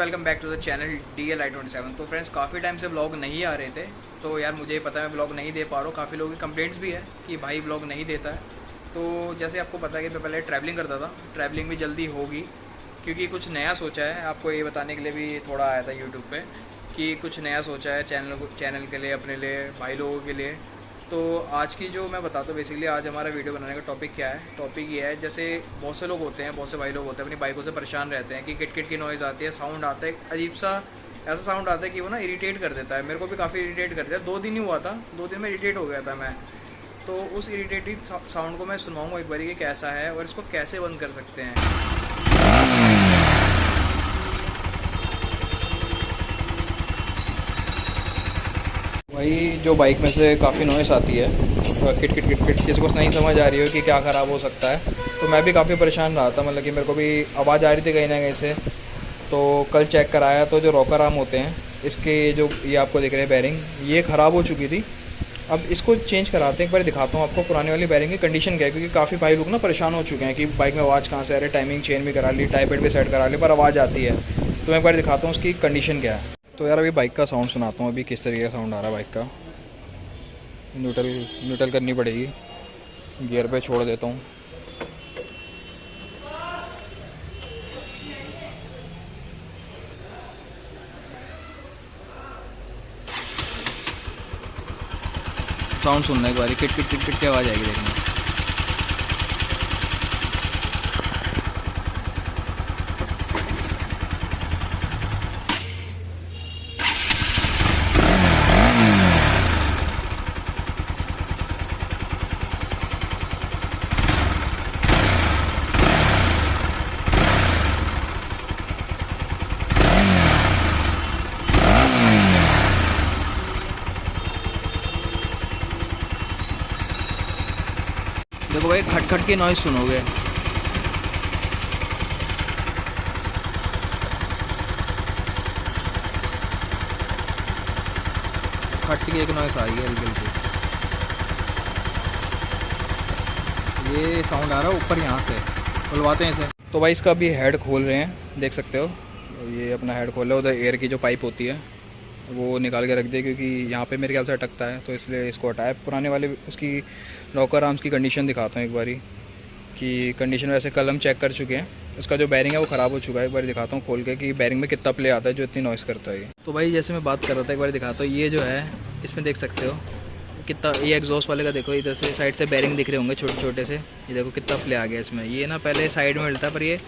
Welcome back to the channel DLI27। तो friends काफ़ी time से व्लॉग नहीं आ रहे थे, तो यार मुझे पता है मैं व्लॉग नहीं दे पा रहा हूँ। काफ़ी लोगों की कंप्लेंट्स भी है कि भाई व्लॉग नहीं देता है। तो जैसे आपको पता है कि मैं पहले ट्रैवलिंग करता था, ट्रैवलिंग भी जल्दी होगी क्योंकि कुछ नया सोचा है। आपको ये बताने के लिए भी थोड़ा आया था यूट्यूब पे कि कुछ नया सोचा है चैनल के लिए, अपने लिए, भाई लोगों के लिए। तो आज की जो मैं बताता हूँ बेसिकली आज हमारा वीडियो बनाने का टॉपिक क्या है। टॉपिक ये है, जैसे बहुत से लोग होते हैं, बहुत से भाई लोग होते हैं अपनी बाइकों से परेशान रहते हैं कि किट किट की नॉइज़ आती है, साउंड आता है अजीब सा, ऐसा साउंड आता है कि वो ना इरिटेट कर देता है। मेरे को भी काफ़ी इरिटेट कर दिया। 2 दिन ही हुआ था, 2 दिन में इरिटेट हो गया था मैं। तो उस इरिटेटिव साउंड को मैं सुनवाऊँगा एक बार कि कैसा है और इसको कैसे बंद कर सकते हैं। वही जो बाइक में से काफ़ी नॉइस आती है, किट किट किट किट, किसी को नहीं समझ आ रही हो कि क्या ख़राब हो सकता है। तो मैं भी काफ़ी परेशान रहा था, मतलब कि मेरे को भी आवाज़ आ रही थी कहीं ना कहीं से। तो कल चेक कराया तो जो रॉकर आर्म होते हैं इसके, जो ये आपको दिख रहे हैं बैरिंग, ये ख़राब हो चुकी थी। अब इसको चेंज कराते हैं, एक बार दिखाता हूँ आपको पुराने वाली बैरिंग की कंडीशन क्या है, क्योंकि काफ़ी भाई लोग ना परेशान हो चुके हैं कि बाइक में आवाज़ कहाँ से आ रही है। टाइमिंग चेन भी करा ली, टाई बेल्ट भी सेट करा ली, पर आवाज़ आती है। तो मैं एक बार दिखाता हूँ उसकी कंडीशन क्या है। तो यार अभी बाइक का साउंड सुनाता हूँ, अभी किस तरीके का साउंड आ रहा है बाइक का। न्यूट्रल करनी पड़ेगी, गियर पे छोड़ देता हूँ। साउंड सुनना एक बार, किट किट किट किट की आवाज़ आएगी देखना। देखो भाई, खट खट की नॉइज़ सुनोगे। खट की एक नॉइज़ आ रही है हल्की हल्की, ये साउंड आ रहा है ऊपर यहाँ से। खुलवाते हैं इसे। तो भाई इसका अभी हेड खोल रहे हैं, देख सकते हो। ये अपना हेड खोल रहा है, उधर एयर की जो पाइप होती है वो निकाल के रख दिया, क्योंकि यहाँ पे मेरे ख्याल से अटकता है, तो इसलिए इसको हटाया। पुराने वाले उसकी रॉकर आर्म्स की कंडीशन दिखाता हूँ एक बारी कि कंडीशन, वैसे कल हम चेक कर चुके हैं। उसका जो बैरिंग है वो ख़राब हो चुका है। एक बार दिखाता हूँ खोल के कि बैरिंग में कितना प्ले आता है जो इतनी नॉइज़ करता है ये। तो भाई जैसे मैं बात कर रहा था, एक बार दिखाता हूँ। ये जो है इसमें देख सकते हो कितना, ये एग्जॉस्ट वाले का देखो, इधर से साइड से बैरिंग दिख रहे होंगे छोटे छोटे से। ये देखो कितना प्ले आ गया इसमें। ये ना पहले साइड में मिलता है, पर ये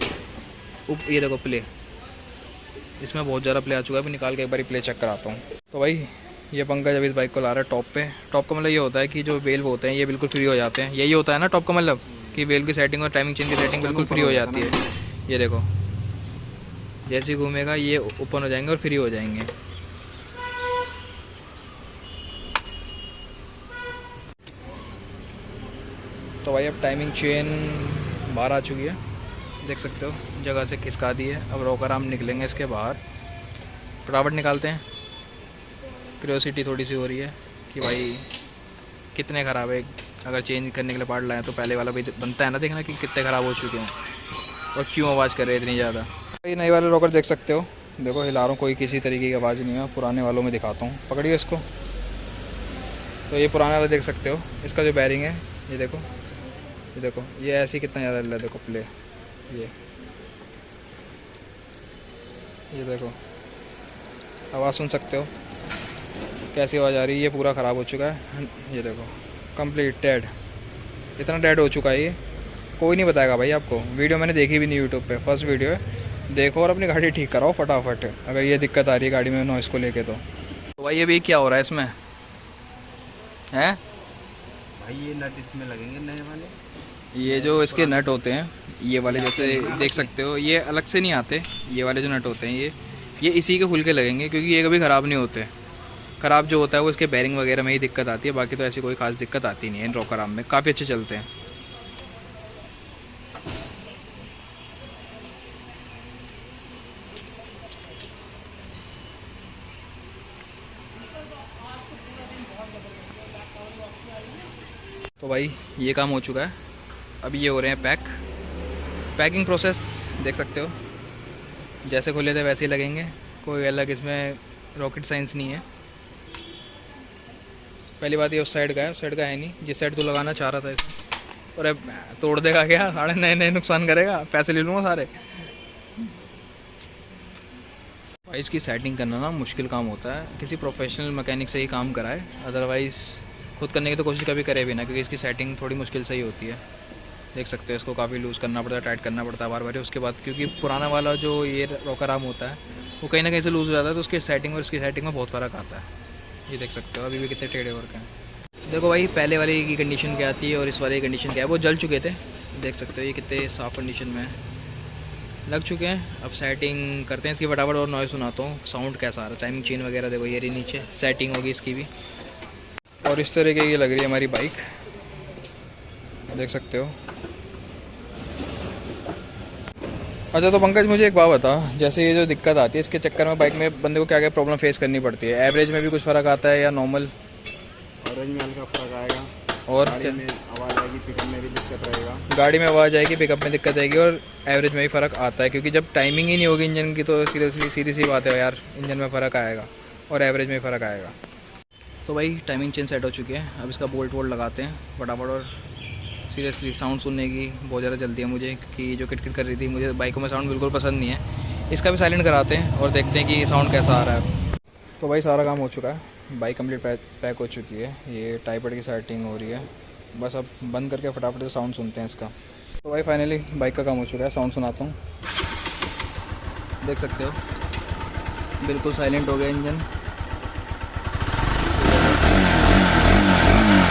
ये देखो प्ले, इसमें बहुत ज़्यादा प्ले आ चुका है। अभी निकाल के एक बार प्ले चेक कराता हूँ। तो भाई ये पंकज अभी इस बाइक को ला रहा है टॉप पे। टॉप का मतलब ये होता है कि जो वेल्व होते हैं ये बिल्कुल फ्री हो जाते हैं। यही होता है ना टॉप का मतलब, कि वेल्व की सेटिंग और टाइमिंग चेन की सेटिंग बिल्कुल फ्री हो जाती है। ये देखो जैसे ही घूमेगा ये ओपन हो जाएंगे और फ्री हो जाएंगे। तो भाई अब टाइमिंग चेन बाहर आ चुकी है, देख सकते हो, जगह से खिसका दी है। अब रॉकर आर्म निकलेंगे इसके बाहर, फटाफट निकालते हैं। क्यूरियोसिटी थोड़ी सी हो रही है कि भाई कितने ख़राब है। अगर चेंज करने के लिए पार्ट लाएँ तो पहले वाला भी बनता है ना, देखना कि कितने ख़राब हो चुके हैं और क्यों आवाज़ कर रहे हैं इतनी ज़्यादा। ये नए वाले रॉकर देख सकते हो, देखो हिला रहा हूँ, कोई किसी तरीके की आवाज़ नहीं है। पुराने वालों में दिखाता हूँ, पकड़िए इसको। तो ये पुराने वाला देख सकते हो, इसका जो बैरिंग है ये देखो, ये देखो, ये ऐसे ही कितना ज़्यादा हिला, देखो प्ले, ये देखो आवाज़ सुन सकते हो कैसी आवाज़ आ रही है। ये पूरा ख़राब हो चुका है, ये देखो कंप्लीट डेड, इतना डेड हो चुका है ये। कोई नहीं बताएगा भाई आपको। वीडियो मैंने देखी भी नहीं यूट्यूब पे, फर्स्ट वीडियो है। देखो और अपनी गाड़ी ठीक कराओ फटाफट, अगर ये दिक्कत आ रही है गाड़ी में नॉइस को लेके। तो भाई ये भी क्या हो रहा है इसमें है भाई ये नट इसमें लगेंगे नए वाले। ये जो इसके नट होते हैं ये वाले, जैसे देख सकते हो, ये अलग से नहीं आते। ये वाले जो नट होते हैं ये इसी के खुल के लगेंगे, क्योंकि ये कभी ख़राब नहीं होते। ख़राब जो होता है वो इसके बैरिंग वगैरह में ही दिक्कत आती है, बाकी तो ऐसी कोई खास दिक्कत आती नहीं है। इन रॉकर आर्म में काफ़ी अच्छे चलते हैं। तो भाई ये काम हो चुका है, अभी ये हो रहे हैं पैकिंग प्रोसेस, देख सकते हो। जैसे खोले थे वैसे ही लगेंगे, कोई अलग इसमें रॉकेट साइंस नहीं है। पहली बात ये उस साइड का है, उस साइड का है नहीं, जिस साइड तू लगाना चाह रहा था इसे। और अब तोड़ देगा क्या, साढ़े नए नए नुकसान करेगा, पैसे ले लूँगा सारे। भाई इसकी सेटिंग करना ना मुश्किल काम होता है, किसी प्रोफेशनल मैकेनिक से ही काम कराए, अदरवाइज़ खुद करने की तो कोशिश कभी करे भी ना, क्योंकि इसकी सेटिंग थोड़ी मुश्किल से ही होती है। देख सकते हो इसको काफ़ी लूज़ करना पड़ता है, टाइट करना पड़ता है बार बार। उसके बाद क्योंकि पुराना वाला जो ये रॉकर आर्म होता है वो कहीं ना कहीं से लूज़ हो जाता है, तो उसकी सेटिंग और इसकी सेटिंग में बहुत फ़र्क आता है। ये देख सकते हो अभी भी कितने टेढ़े वर्क हैं। देखो भाई पहले वाले की कंडीशन क्या आती है और इस वाले की कंडीशन क्या है, वो जल चुके थे। देख सकते हो ये कितने साफ़ कंडीशन में लग चुके हैं। अब सेटिंग करते हैं इसकी फटाफट और नॉइज़ सुनाता हूँ साउंड कैसा आ रहा है। टाइमिंग चेन वगैरह देखो ये रही नीचे, सेटिंग होगी इसकी भी। और इस तरीके की लग रही है हमारी बाइक, देख सकते हो। अच्छा तो पंकज मुझे एक बात बता, जैसे ये जो दिक्कत आती है इसके चक्कर में बाइक में बंदे को क्या क्या प्रॉब्लम फेस करनी पड़ती है? एवरेज में भी कुछ फ़र्क आता है या नॉर्मल? ऑरेंज में हल्का फर्क आएगा, और गाड़ी में आवाज़ आएगी, पिकअप में भी दिक्कत रहेगा। गाड़ी में आवाज़ आएगी, पिकअप में दिक्कत आएगी, और एवरेज में भी फ़र्क आता है, क्योंकि जब टाइमिंग ही नहीं होगी इंजन की तो सीरियसली सीधी सी बात है यार, इंजन में फ़र्क आएगा और एवरेज में फ़र्क आएगा। तो भाई टाइमिंग चेन सेट हो चुकी है, अब इसका बोल्ट वोल्ट लगाते हैं फटाफट। और सीरियसली साउंड सुनने की बहुत ज़्यादा जल्दी है मुझे, कि जो किटकिट कर रही थी, मुझे बाइकों में साउंड बिल्कुल पसंद नहीं है। इसका भी साइलेंट कराते हैं और देखते हैं कि साउंड कैसा आ रहा है। तो भाई सारा काम हो चुका है, बाइक कंप्लीट पैक हो चुकी है। ये टाइपड की सेटिंग हो रही है, बस अब बंद करके फटाफट से साउंड सुनते हैं इसका। तो भाई फाइनली बाइक का काम हो चुका है, साउंड सुनाता हूँ। देख सकते हो बिल्कुल साइलेंट हो गया इंजन,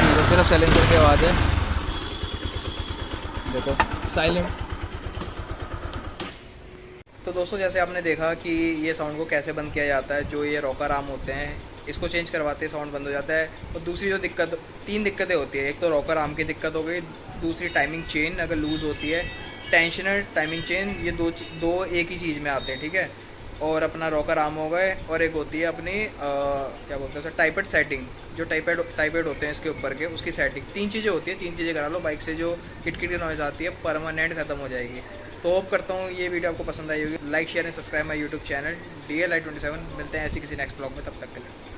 तो सिर्फ साइलेंसर की आवाज़ है, देखो साइलेंट। तो दोस्तों जैसे आपने देखा कि ये साउंड को कैसे बंद किया जाता है, जो ये रॉकर आर्म होते हैं इसको चेंज करवाते हैं साउंड बंद हो जाता है। और दूसरी जो दिक्कत, 3 दिक्कतें होती है, एक तो रॉकर आर्म की दिक्कत हो गई, दूसरी टाइमिंग चेन अगर लूज़ होती है, टेंशनर टाइमिंग चेन, ये दो एक ही चीज़ में आते हैं, ठीक है। और अपना रॉकर आर्म हो गए, और एक होती है अपनी क्या बोलते हैं टाइपड सेटिंग, जो टाइपड होते हैं इसके ऊपर के, उसकी सेटिंग। 3 चीज़ें होती है, 3 चीज़ें करा लो, बाइक से जो किटकिट की नॉइज़ आती है परमानेंट ख़त्म हो जाएगी। तो होप करता हूँ ये वीडियो आपको पसंद आई होगी। Like share and subscribe my YouTube channel DLI27। मिलते हैं ऐसी किसी नेक्स्ट ब्लॉग में, तब तक के लिए।